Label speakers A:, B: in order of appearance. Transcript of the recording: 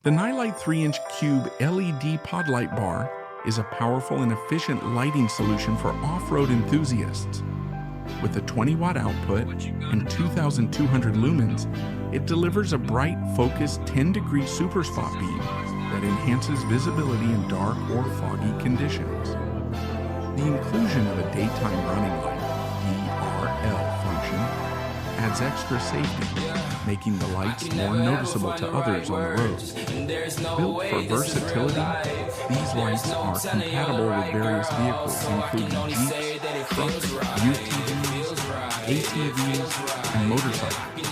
A: The Nightlight 3-inch cube LED pod light bar is a powerful and efficient lighting solution for off-road enthusiasts. With a 20-watt output and 2,200 lumens, it delivers a bright, focused 10-degree super spot beam that enhances visibility in dark or foggy conditions. The inclusion of a daytime running light DRL function adds extra safety, making the lights more noticeable to others on the road. Built for versatility, these lights are compatible with various vehicles, including Jeeps, trucks, UTVs, ATVs, and motorcycles.